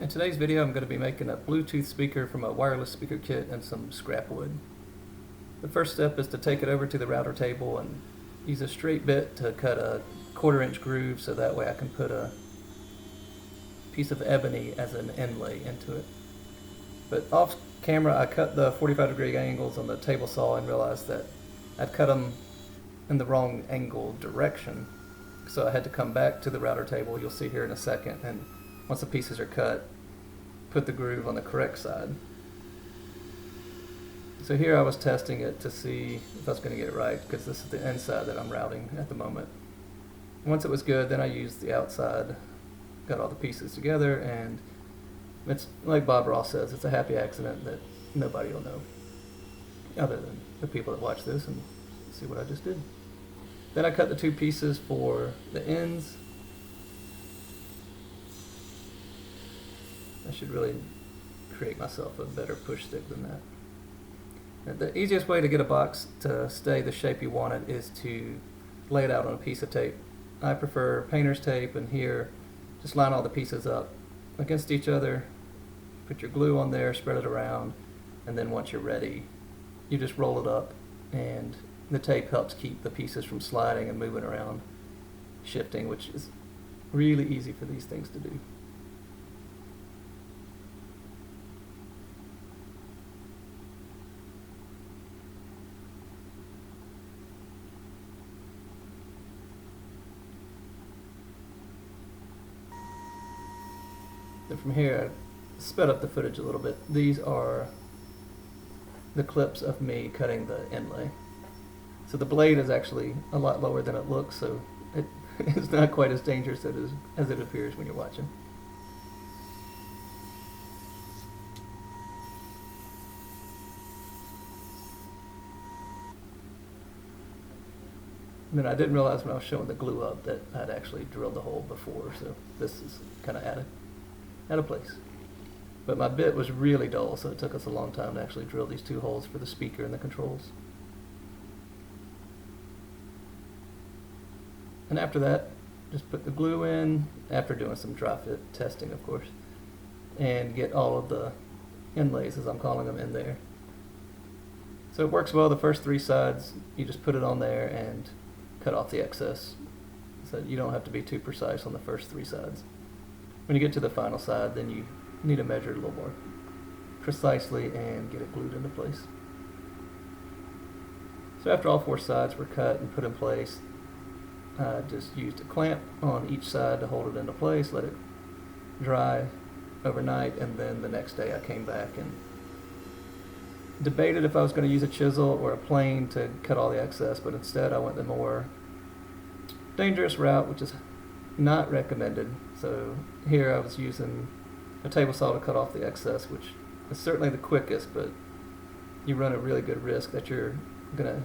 In today's video, I'm going to be making a Bluetooth speaker from a wireless speaker kit and some scrap wood. The first step is to take it over to the router table and use a straight bit to cut a 1/4 inch groove so that way I can put a piece of ebony as an inlay into it. But off camera, I cut the 45-degree angles on the table saw and realized that I'd cut them in the wrong angle direction. So I had to come back to the router table, you'll see here in a second, and once the pieces are cut, put the groove on the correct side. So here I was testing it to see if I was going to get it right, because this is the inside that I'm routing at the moment. Once it was good, then I used the outside, got all the pieces together, and it's like Bob Ross says, it's a happy accident that nobody will know, other than the people that watch this and see what I just did. Then I cut the two pieces for the ends. I should really create myself a better push stick than that. And the easiest way to get a box to stay the shape you want it is to lay it out on a piece of tape. I prefer painter's tape, and here just line all the pieces up against each other, put your glue on there, spread it around, and then once you're ready, you just roll it up, and the tape helps keep the pieces from sliding and moving around, shifting, which is really easy for these things to do. Then from here, I sped up the footage a little bit. These are the clips of me cutting the inlay. So the blade is actually a lot lower than it looks, so it is not quite as dangerous as it appears when you're watching. And then I didn't realize when I was showing the glue up that I'd actually drilled the hole before, so this is kind of out of place. But my bit was really dull, so it took us a long time to actually drill these two holes for the speaker and the controls. And after that, just put the glue in, after doing some dry fit testing, of course, and get all of the inlays, as I'm calling them, in there. So it works well. The first three sides, you just put it on there and cut off the excess. So you don't have to be too precise on the first three sides. When you get to the final side, then you need to measure it a little more precisely and get it glued into place. So after all four sides were cut and put in place, I just used a clamp on each side to hold it into place, let it dry overnight, and then the next day I came back and debated if I was going to use a chisel or a plane to cut all the excess, but instead I went the more dangerous route, which is not recommended. So here I was using a table saw to cut off the excess, which is certainly the quickest, but you run a really good risk that you're going to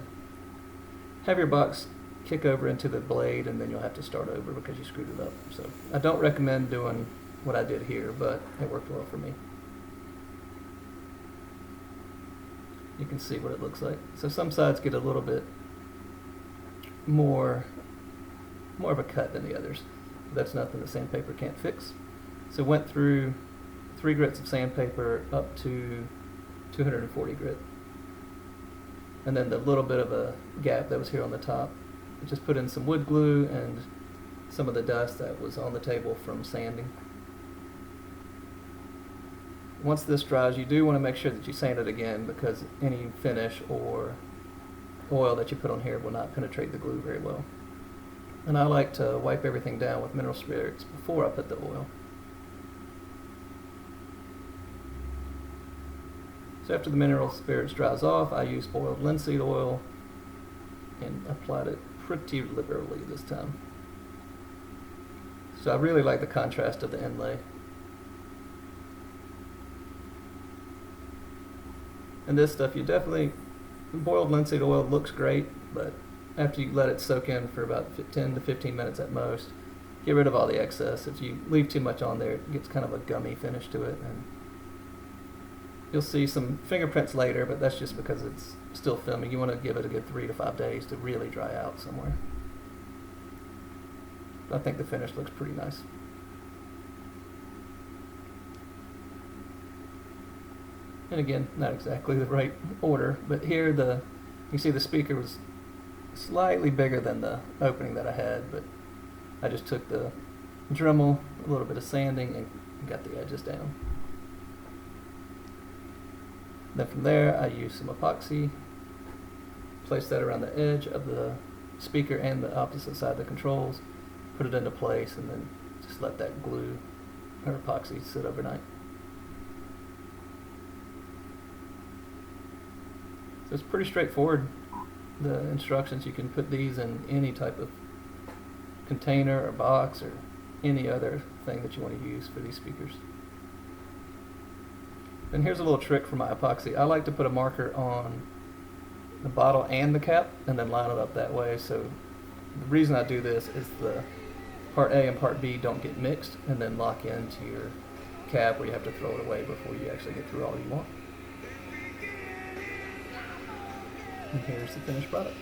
have your box kick over into the blade, and then you'll have to start over because you screwed it up. So I don't recommend doing what I did here, but it worked well for me. You can see what it looks like. So some sides get a little bit more of a cut than the others. That's nothing the sandpaper can't fix. So went through 3 grits of sandpaper up to 240 grit. And then the little bit of a gap that was here on the top, I just put in some wood glue and some of the dust that was on the table from sanding. Once this dries, you do want to make sure that you sand it again, because any finish or oil that you put on here will not penetrate the glue very well. And I like to wipe everything down with mineral spirits before I put the oil. So after the mineral spirits dries off, I used boiled linseed oil and applied it pretty liberally this time. So I really like the contrast of the inlay. And this stuff, boiled linseed oil looks great, but after you let it soak in for about 10 to 15 minutes at most, get rid of all the excess. If you leave too much on there, it gets kind of a gummy finish to it, and you'll see some fingerprints later, but that's just because it's still filming. You want to give it a good 3 to 5 days to really dry out somewhere. I think the finish looks pretty nice. And again, not exactly the right order, but here you see the speaker was slightly bigger than the opening that I had, but I just took the Dremel, a little bit of sanding, and got the edges down. Then from there, I used some epoxy, placed that around the edge of the speaker and the opposite side of the controls, put it into place, and then just let that glue or epoxy sit overnight. So it's pretty straightforward, the instructions. You can put these in any type of container or box or any other thing that you want to use for these speakers. And here's a little trick for my epoxy. I like to put a marker on the bottle and the cap and then line it up that way. So the reason I do this is the part A and part B don't get mixed and then lock into your cap where you have to throw it away before you actually get through all you want. And here's the finished product.